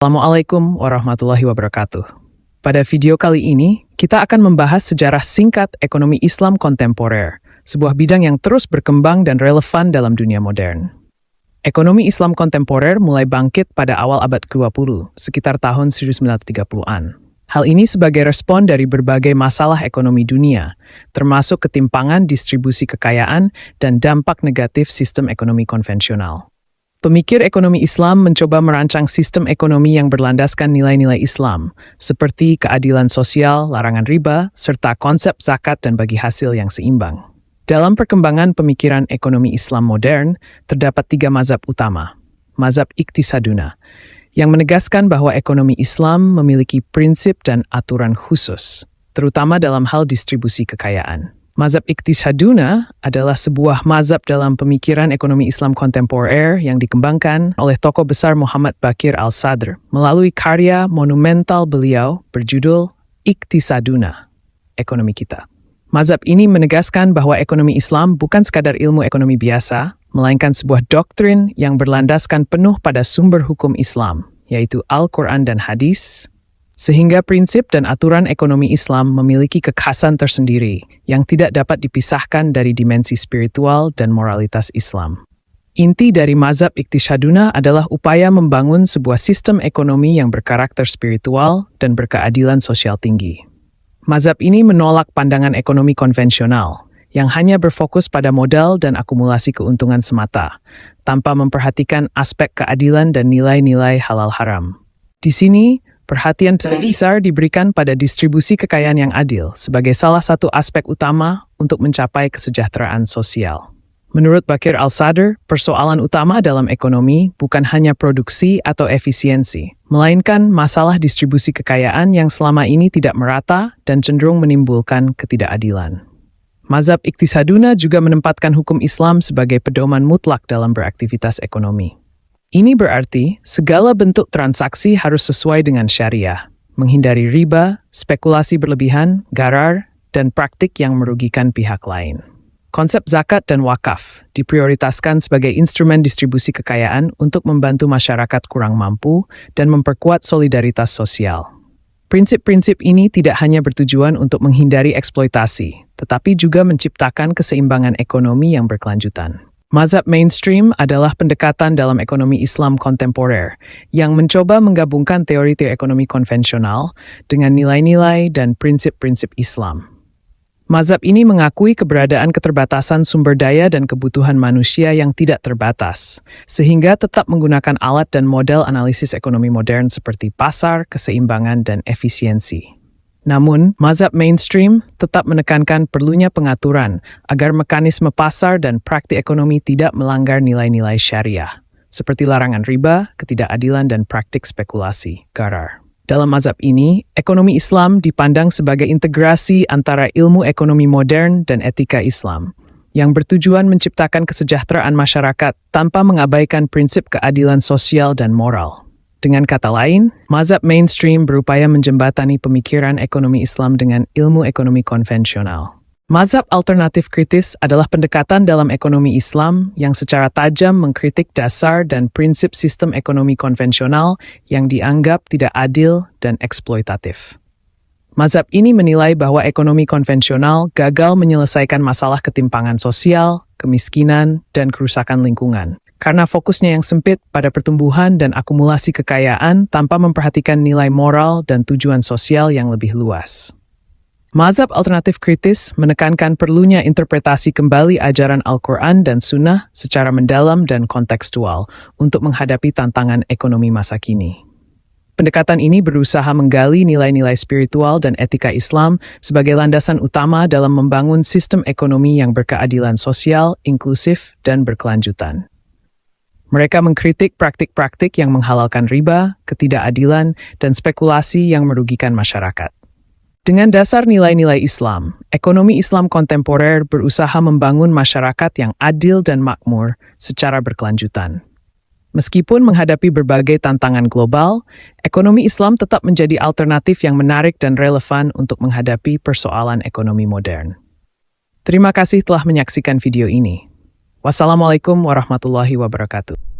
Assalamualaikum warahmatullahi wabarakatuh. Pada video kali ini, kita akan membahas sejarah singkat ekonomi Islam kontemporer, sebuah bidang yang terus berkembang dan relevan dalam dunia modern. Ekonomi Islam kontemporer mulai bangkit pada awal abad ke-20, sekitar tahun 1930-an. Hal ini sebagai respon dari berbagai masalah ekonomi dunia, termasuk ketimpangan distribusi kekayaan dan dampak negatif sistem ekonomi konvensional. Pemikir ekonomi Islam mencoba merancang sistem ekonomi yang berlandaskan nilai-nilai Islam, seperti keadilan sosial, larangan riba, serta konsep zakat dan bagi hasil yang seimbang. Dalam perkembangan pemikiran ekonomi Islam modern, terdapat 3 mazhab utama. Mazhab Iqtisaduna, yang menegaskan bahwa ekonomi Islam memiliki prinsip dan aturan khusus, terutama dalam hal distribusi kekayaan. Mazhab Iqtisaduna adalah sebuah mazhab dalam pemikiran ekonomi Islam kontemporer yang dikembangkan oleh tokoh besar Muhammad Baqir al-Sadr melalui karya monumental beliau berjudul Iqtisaduna, Ekonomi Kita. Mazhab ini menegaskan bahwa ekonomi Islam bukan sekadar ilmu ekonomi biasa, melainkan sebuah doktrin yang berlandaskan penuh pada sumber hukum Islam, yaitu Al-Quran dan Hadis, sehingga prinsip dan aturan ekonomi Islam memiliki kekhasan tersendiri yang tidak dapat dipisahkan dari dimensi spiritual dan moralitas Islam. Inti dari mazhab Iqtisaduna adalah upaya membangun sebuah sistem ekonomi yang berkarakter spiritual dan berkeadilan sosial tinggi. Mazhab ini menolak pandangan ekonomi konvensional yang hanya berfokus pada modal dan akumulasi keuntungan semata, tanpa memperhatikan aspek keadilan dan nilai-nilai halal haram. Di sini, perhatian besar diberikan pada distribusi kekayaan yang adil sebagai salah satu aspek utama untuk mencapai kesejahteraan sosial. Menurut Baqir al-Sadr, persoalan utama dalam ekonomi bukan hanya produksi atau efisiensi, melainkan masalah distribusi kekayaan yang selama ini tidak merata dan cenderung menimbulkan ketidakadilan. Mazhab Iqtisaduna juga menempatkan hukum Islam sebagai pedoman mutlak dalam beraktivitas ekonomi. Ini berarti segala bentuk transaksi harus sesuai dengan syariah, menghindari riba, spekulasi berlebihan, gharar, dan praktik yang merugikan pihak lain. Konsep zakat dan wakaf diprioritaskan sebagai instrumen distribusi kekayaan untuk membantu masyarakat kurang mampu dan memperkuat solidaritas sosial. Prinsip-prinsip ini tidak hanya bertujuan untuk menghindari eksploitasi, tetapi juga menciptakan keseimbangan ekonomi yang berkelanjutan. Mazhab mainstream adalah pendekatan dalam ekonomi Islam kontemporer yang mencoba menggabungkan teori-teori ekonomi konvensional dengan nilai-nilai dan prinsip-prinsip Islam. Mazhab ini mengakui keberadaan keterbatasan sumber daya dan kebutuhan manusia yang tidak terbatas, sehingga tetap menggunakan alat dan model analisis ekonomi modern seperti pasar, keseimbangan, dan efisiensi. Namun, mazhab mainstream tetap menekankan perlunya pengaturan agar mekanisme pasar dan praktik ekonomi tidak melanggar nilai-nilai syariah, seperti larangan riba, ketidakadilan, dan praktik spekulasi, gharar. Dalam mazhab ini, ekonomi Islam dipandang sebagai integrasi antara ilmu ekonomi modern dan etika Islam, yang bertujuan menciptakan kesejahteraan masyarakat tanpa mengabaikan prinsip keadilan sosial dan moral. Dengan kata lain, mazhab mainstream berupaya menjembatani pemikiran ekonomi Islam dengan ilmu ekonomi konvensional. Mazhab alternatif kritis adalah pendekatan dalam ekonomi Islam yang secara tajam mengkritik dasar dan prinsip sistem ekonomi konvensional yang dianggap tidak adil dan eksploitatif. Mazhab ini menilai bahwa ekonomi konvensional gagal menyelesaikan masalah ketimpangan sosial, kemiskinan, dan kerusakan lingkungan, karena fokusnya yang sempit pada pertumbuhan dan akumulasi kekayaan tanpa memperhatikan nilai moral dan tujuan sosial yang lebih luas. Mazhab alternatif kritis menekankan perlunya interpretasi kembali ajaran Al-Quran dan Sunnah secara mendalam dan kontekstual untuk menghadapi tantangan ekonomi masa kini. Pendekatan ini berusaha menggali nilai-nilai spiritual dan etika Islam sebagai landasan utama dalam membangun sistem ekonomi yang berkeadilan sosial, inklusif, dan berkelanjutan. Mereka mengkritik praktik-praktik yang menghalalkan riba, ketidakadilan, dan spekulasi yang merugikan masyarakat. Dengan dasar nilai-nilai Islam, ekonomi Islam kontemporer berusaha membangun masyarakat yang adil dan makmur secara berkelanjutan. Meskipun menghadapi berbagai tantangan global, ekonomi Islam tetap menjadi alternatif yang menarik dan relevan untuk menghadapi persoalan ekonomi modern. Terima kasih telah menyaksikan video ini. Wassalamualaikum warahmatullahi wabarakatuh.